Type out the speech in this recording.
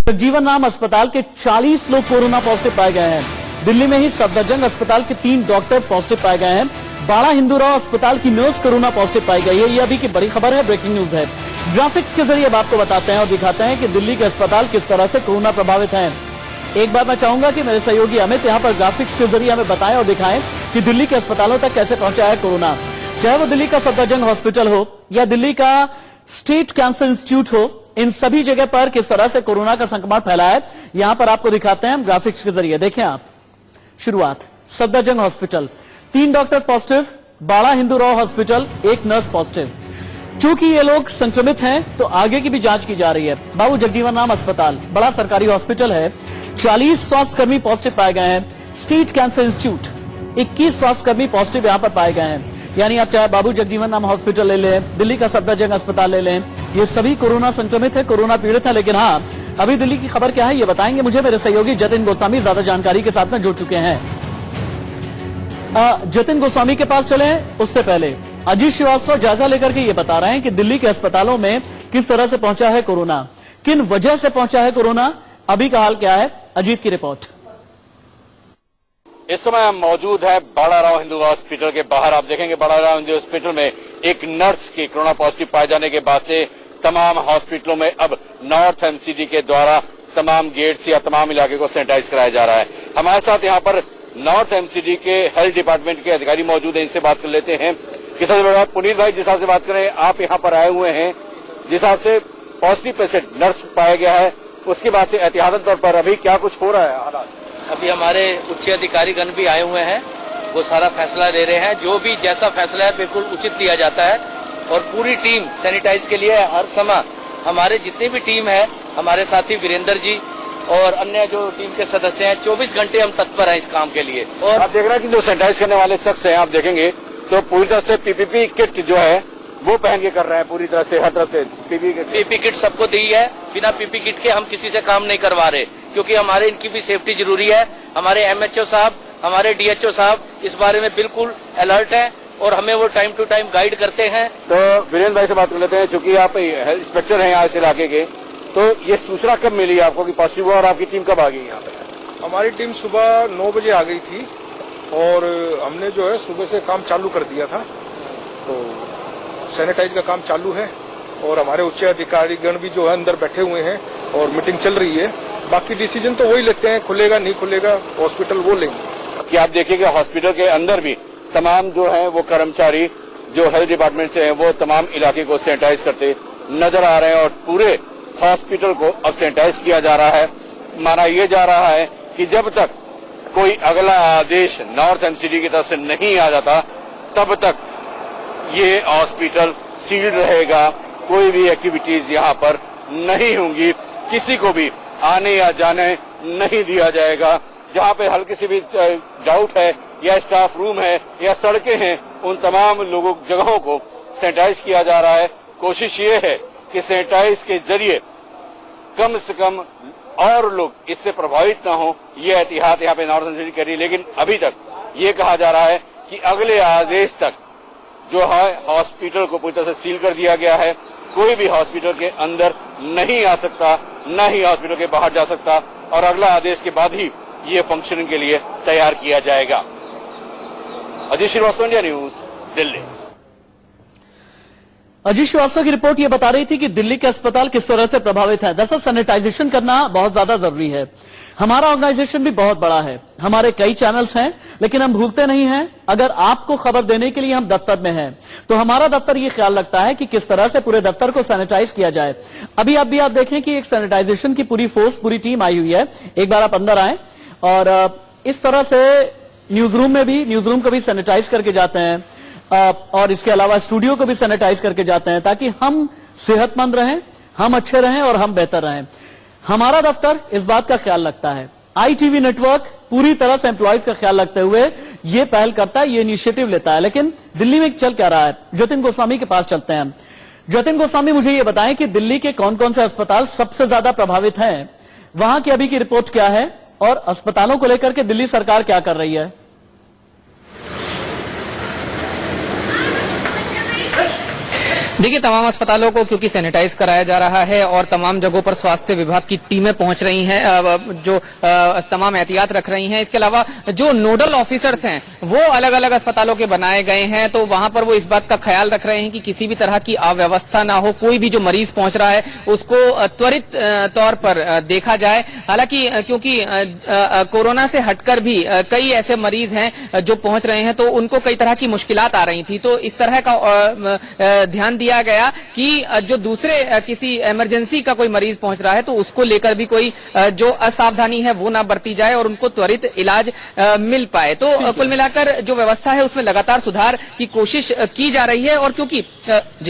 जगजीवन राम अस्पताल के 40 लोग कोरोना पॉजिटिव पाए गए हैं। दिल्ली में ही सफदरजंग अस्पताल के 3 डॉक्टर पॉजिटिव पाए गए हैं। बाड़ा हिंदूराव अस्पताल की नर्स कोरोना पॉजिटिव पाई गई है। ये अभी की बड़ी खबर है, ब्रेकिंग न्यूज है। ग्राफिक्स के जरिए अब आपको बताते हैं और दिखाते हैं कि दिल्ली के अस्पताल किस तरह से कोरोना प्रभावित हैं। एक बार मैं चाहूंगा कि मेरे सहयोगी अमित यहाँ पर ग्राफिक्स के जरिए हमें बताएं और दिखाएं कि दिल्ली के अस्पतालों तक कैसे पहुंचा है कोरोना। चाहे वो दिल्ली का सफदरजंग हॉस्पिटल हो या दिल्ली का स्टेट कैंसर इंस्टीट्यूट हो, इन सभी जगह पर किस तरह से कोरोना का संक्रमण फैला है यहां पर आपको दिखाते हैं हम ग्राफिक्स के जरिए। देखें आप, शुरुआत सफदरजंग हॉस्पिटल, 3 डॉक्टर पॉजिटिव। बाड़ा हिंदूराव हॉस्पिटल, 1 नर्स पॉजिटिव। चूंकि ये लोग संक्रमित हैं तो आगे की भी जांच की जा रही है। बाबू जगजीवन राम अस्पताल बड़ा सरकारी हॉस्पिटल है, 40 स्वास्थ्यकर्मी पॉजिटिव पाए गए हैं। स्टेट कैंसर इंस्टीट्यूट, 21 स्वास्थ्यकर्मी पॉजिटिव यहां पर पाए गए हैं। यानी आप चाहे बाबू जगजीवन राम हॉस्पिटल ले लें, दिल्ली का सफदरजंग अस्पताल ले लें, ये सभी कोरोना संक्रमित है, कोरोना पीड़ित है। लेकिन हाँ, अभी दिल्ली की खबर क्या है ये बताएंगे मुझे मेरे सहयोगी जतिन गोस्वामी ज्यादा जानकारी के साथ में जुड़ चुके हैं। जतिन गोस्वामी के पास चले, उससे पहले अजीत श्रीवास्तव जायजा लेकर के ये बता रहे हैं कि दिल्ली के अस्पतालों में किस तरह से पहुंचा है कोरोना, किन वजह से पहुंचा है कोरोना, अभी का हाल क्या है, अजीत की रिपोर्ट। इस समय हम मौजूद है बाड़ा राव हिंदू हॉस्पिटल के बाहर। आप देखेंगे बाड़ा राव हिंदू हॉस्पिटल में एक नर्स की कोरोना पॉजिटिव पाए जाने के बाद से तमाम हॉस्पिटलों में अब नॉर्थ एमसीडी के द्वारा तमाम गेट्स या तमाम इलाके को सैनिटाइज कराया जा रहा है। हमारे साथ यहाँ पर नॉर्थ एमसीडी के हेल्थ डिपार्टमेंट के अधिकारी मौजूद हैं, इनसे बात कर लेते हैं। किस तरह पुनीत भाई, जिस हिसाब से बात करें, आप यहाँ पर आए हुए हैं, जिस हिसाब से पॉजिटिव पेशेंट नर्स पाया गया है, उसके बाद से एहतियातन तौर पर अभी क्या कुछ हो रहा है हालात? अभी हमारे उच्च अधिकारीगण भी आए हुए हैं, वो सारा फैसला ले रहे हैं। जो भी जैसा फैसला है बिल्कुल उचित लिया जाता है और पूरी टीम सैनिटाइज के लिए हर समय, हमारे जितनी भी टीम है, हमारे साथी वीरेंद्र जी और अन्य जो टीम के सदस्य हैं, 24 घंटे हम तत्पर हैं इस काम के लिए। और आप देख रहे हैं कि जो सैनिटाइज करने वाले शख्स हैं, आप देखेंगे तो पूरी तरह से पीपीपी किट जो है वो पहन के कर रहे हैं, पूरी तरह से हर तरफ से पीपी किट सबको दी है। बिना पीपी किट के हम किसी से काम नहीं करवा रहे, क्योंकि हमारे इनकी भी सेफ्टी जरूरी है। हमारे एमएचओ साहब, हमारे डीएचओ साहब इस बारे में बिल्कुल अलर्ट हैं और हमें वो टाइम टू टाइम गाइड करते हैं। तो वीरेंद्र भाई से बात कर लेते हैं, चूंकि आप हेल्थ इंस्पेक्टर हैं यहाँ इस इलाके के, तो ये सूचना कब मिली आपको कि पॉजिटिव हुआ और आपकी टीम कब आ गई यहाँ पे? हमारी टीम सुबह 9 बजे आ गई थी और हमने जो है सुबह से काम चालू कर दिया था। तो सैनिटाइज का काम चालू है और हमारे उच्च अधिकारीगण भी जो है अंदर बैठे हुए हैं और मीटिंग चल रही है। बाकी डिसीजन तो वही लेते हैं, खुलेगा नहीं खुलेगा हॉस्पिटल वो लेंगे। कि आप देखिएगा हॉस्पिटल के अंदर भी तमाम जो है वो कर्मचारी जो हेल्थ डिपार्टमेंट से हैं वो तमाम इलाके को सैनिटाइज करते नजर आ रहे हैं और पूरे हॉस्पिटल को अब सैनिटाइज किया जा रहा है। माना यह जा रहा है कि जब तक कोई अगला आदेश नॉर्थ एमसीडी की तरफ से नहीं आ जाता तब तक ये हॉस्पिटल सील रहेगा। कोई भी एक्टिविटीज यहाँ पर नहीं होंगी, किसी को भी आने या जाने नहीं दिया जाएगा। जहाँ पे हल्की सी भी डाउट है या स्टाफ रूम है या सड़कें हैं, उन तमाम लोगों जगहों को सैनिटाइज किया जा रहा है। कोशिश ये है कि सैनिटाइज के जरिए कम से कम और लोग इससे प्रभावित न हो, ये एहतियात यहाँ पे नॉर्थ एमसीडी कर रही है। लेकिन अभी तक ये कहा जा रहा है कि अगले आदेश तक जो है हॉस्पिटल को पूरी तरह से सील कर दिया गया है। कोई भी हॉस्पिटल के अंदर नहीं आ सकता, न ही हॉस्पिटल के बाहर जा सकता और अगला आदेश के बाद ही ये फंक्शनिंग के लिए तैयार किया जाएगा। Ajit Srivastava, India news, Delhi. अजीत श्रीवास्तव की रिपोर्ट ये बता रही थी कि दिल्ली के अस्पताल किस तरह से प्रभावित है। दरअसल सैनिटाइजेशन करना बहुत ज्यादा जरूरी है। हमारा ऑर्गेनाइजेशन भी बहुत बड़ा है, हमारे कई चैनल्स हैं, लेकिन हम भूलते नहीं हैं। अगर आपको खबर देने के लिए हम दफ्तर में हैं तो हमारा दफ्तर ये ख्याल रखता है कि किस तरह से पूरे दफ्तर को सैनिटाइज किया जाए। अभी आप देखें कि एक सैनिटाइजेशन की पूरी फोर्स, पूरी टीम आई हुई है। एक बार आप अंदर आए और इस तरह से न्यूज रूम को भी सैनिटाइज करके जाते हैं और इसके अलावा स्टूडियो को भी सैनिटाइज करके जाते हैं ताकि हम सेहतमंद रहें, हम अच्छे रहें और हम बेहतर रहें। हमारा दफ्तर इस बात का ख्याल रखता है। आईटीवी नेटवर्क पूरी तरह से एम्प्लॉयज का ख्याल रखते हुए ये पहल करता है, ये इनिशिएटिव लेता है। लेकिन दिल्ली में चल क्या रहा है, जतिन गोस्वामी के पास चलते हैं। जतिन गोस्वामी, मुझे ये बताएं कि दिल्ली के कौन कौन से अस्पताल सबसे ज्यादा प्रभावित हैं, वहां की अभी की रिपोर्ट क्या है और अस्पतालों को लेकर के दिल्ली सरकार क्या कर रही है? देखिए, तमाम अस्पतालों को क्योंकि सैनिटाइज कराया जा रहा है और तमाम जगहों पर स्वास्थ्य विभाग की टीमें पहुंच रही हैं जो तमाम एहतियात रख रही हैं। इसके अलावा जो नोडल ऑफिसर्स हैं वो अलग अलग अस्पतालों के बनाए गए हैं, तो वहां पर वो इस बात का ख्याल रख रहे हैं कि किसी भी तरह की अव्यवस्था ना हो, कोई भी जो मरीज पहुंच रहा है उसको त्वरित तौर पर देखा जाए। हालांकि क्योंकि कोरोना से हटकर भी कई ऐसे मरीज हैं जो पहुंच रहे हैं तो उनको कई तरह की मुश्किलात आ रही थी, तो इस तरह का ध्यान दिया गया कि जो दूसरे किसी इमरजेंसी का कोई मरीज पहुंच रहा है तो उसको लेकर भी कोई जो असावधानी है वो ना बरती जाए और उनको त्वरित इलाज मिल पाए। तो कुल मिलाकर जो व्यवस्था है उसमें लगातार सुधार की कोशिश की जा रही है और क्योंकि